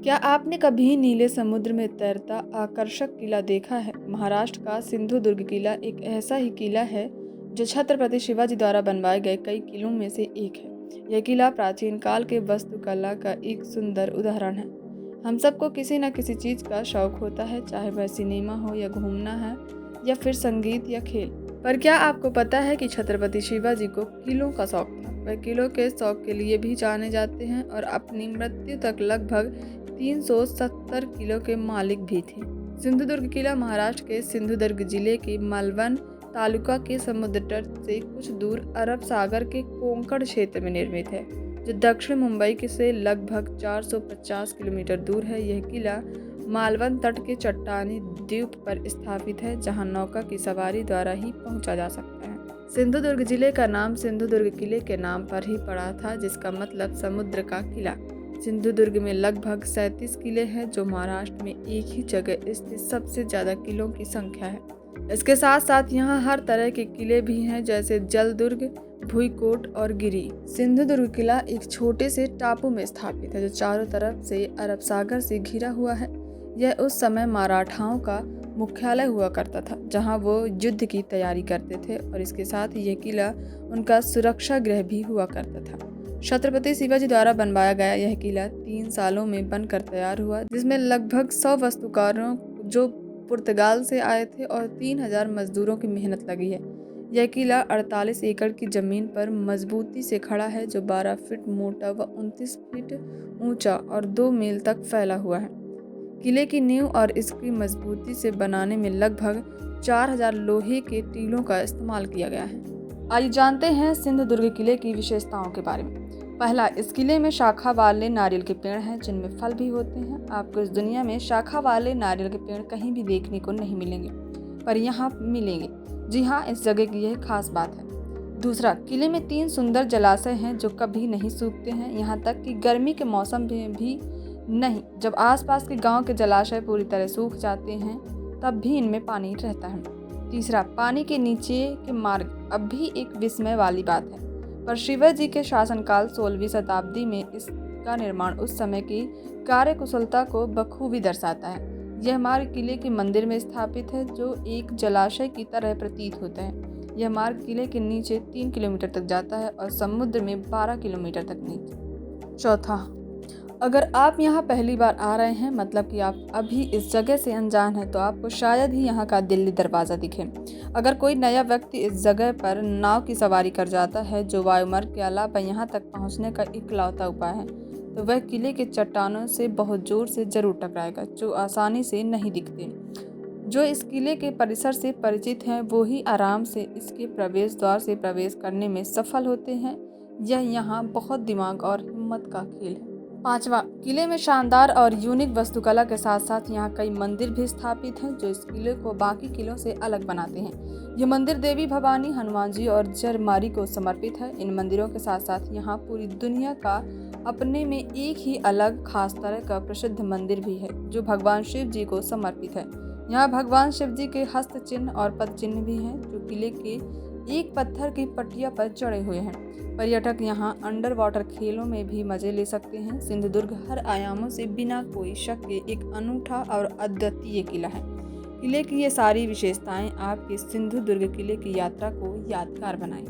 क्या आपने कभी नीले समुद्र में तैरता आकर्षक किला देखा है? महाराष्ट्र का सिंधुदुर्ग किला एक ऐसा ही किला है जो छत्रपति शिवाजी द्वारा बनवाए गए कई किलों में से एक है। यह किला प्राचीन काल के वास्तुकला का एक सुंदर उदाहरण है। हम सबको किसी न किसी चीज़ का शौक होता है, चाहे वह सिनेमा हो या घूमना है या फिर संगीत या खेल। पर क्या आपको पता है कि छत्रपति शिवाजी को किलों का शौक था? वह किलों के शौक के लिए भी जाने जाते हैं और अपनी मृत्यु तक लगभग 370 किलो के मालिक भी थे। सिंधुदुर्ग किला महाराष्ट्र के सिंधुदुर्ग जिले के मालवण तालुका के समुद्र तट से कुछ दूर अरब सागर के कोंकण क्षेत्र में निर्मित है, जो दक्षिण मुंबई के से लगभग 450 किलोमीटर दूर है। यह किला मालवण तट के चट्टानी द्वीप पर स्थापित है, जहां नौका की सवारी द्वारा ही पहुंचा जा सकता है। सिंधुदुर्ग जिले का नाम सिंधुदुर्ग किले के नाम पर ही पड़ा था, जिसका मतलब समुद्र का किला। सिंधुदुर्ग में लगभग 37 किले हैं, जो महाराष्ट्र में एक ही जगह स्थित सबसे ज़्यादा किलों की संख्या है। इसके साथ साथ यहाँ हर तरह के किले भी हैं, जैसे जलदुर्ग, भुईकोट और गिरी। सिंधुदुर्ग किला एक छोटे से टापू में स्थापित है, जो चारों तरफ से अरब सागर से घिरा हुआ है। यह उस समय मराठाओं का मुख्यालय हुआ करता था, जहाँ वो युद्ध की तैयारी करते थे, और इसके साथ ही यह किला उनका सुरक्षा गृह भी हुआ करता था। छत्रपति शिवाजी द्वारा बनवाया गया यह किला 3 सालों में बनकर तैयार हुआ, जिसमें लगभग 100 वास्तुकारों जो पुर्तगाल से आए थे और 3000 मजदूरों की मेहनत लगी है। यह किला 48 एकड़ की जमीन पर मजबूती से खड़ा है, जो 12 फीट मोटा व 29 फीट ऊंचा और 2 मील तक फैला हुआ है। किले की नींव और इसकी मजबूती से बनाने में लगभग 4000 लोहे के टीलों का इस्तेमाल किया गया है। आइए जानते हैं सिंधुदुर्ग किले की विशेषताओं के बारे में। पहला, इस किले में शाखा वाले नारियल के पेड़ हैं, जिनमें फल भी होते हैं। आपको इस दुनिया में शाखा वाले नारियल के पेड़ कहीं भी देखने को नहीं मिलेंगे, पर यहाँ मिलेंगे। जी हाँ, इस जगह की यह खास बात है। दूसरा, किले में 3 सुंदर जलाशय हैं जो कभी नहीं सूखते हैं, यहाँ तक कि गर्मी के मौसम में भी नहीं। जब आसपास के गांव के जलाशय पूरी तरह सूख जाते हैं, तब भी इनमें पानी रहता है। तीसरा, पानी के नीचे के मार्ग अब भी एक विस्मय वाली बात है, पर शिवाजी के शासनकाल 16वीं शताब्दी में इसका निर्माण उस समय की कार्यकुशलता को बखूबी दर्शाता है। यह मार्ग किले के मंदिर में स्थापित है, जो एक जलाशय की तरह प्रतीत होता है। यह मार्ग किले के नीचे 3 किलोमीटर तक जाता है और समुद्र में 12 किलोमीटर तक नीचे। चौथा, अगर आप यहाँ पहली बार आ रहे हैं, मतलब कि आप अभी इस जगह से अनजान हैं, तो आपको शायद ही यहाँ का दिल्ली दरवाज़ा दिखे। अगर कोई नया व्यक्ति इस जगह पर नाव की सवारी कर जाता है, जो वायुमार्ग के अलावा यहाँ तक पहुँचने का इकलौता उपाय है, तो वह किले के चट्टानों से बहुत जोर से जरूर टकराएगा, जो आसानी से नहीं दिखते। जो इस किले के परिसर से परिचित हैं, वो ही आराम से इसके प्रवेश द्वार से प्रवेश करने में सफल होते हैं। यह यहाँ बहुत दिमाग और हिम्मत का खेल है। पांचवा, किले में शानदार और यूनिक वास्तुकला के साथ साथ यहाँ कई मंदिर भी स्थापित हैं, जो इस किले को बाकी किलों से अलग बनाते हैं। ये मंदिर देवी भवानी, हनुमान जी और जरमारी को समर्पित है। इन मंदिरों के साथ साथ यहाँ पूरी दुनिया का अपने में एक ही अलग खास तरह का प्रसिद्ध मंदिर भी है, जो भगवान शिव जी को समर्पित है। यहाँ भगवान शिव जी के हस्त चिन्ह और पद चिन्ह भी हैं, जो किले के एक पत्थर की पटिया पर चढ़े हुए हैं। पर्यटक यहाँ अंडर वाटर खेलों में भी मजे ले सकते हैं। सिंधुदुर्ग हर आयामों से बिना कोई शक के एक अनूठा और अद्वितीय किला है। किले की ये सारी विशेषताएं आपके सिंधुदुर्ग किले की यात्रा को यादगार बनाएं।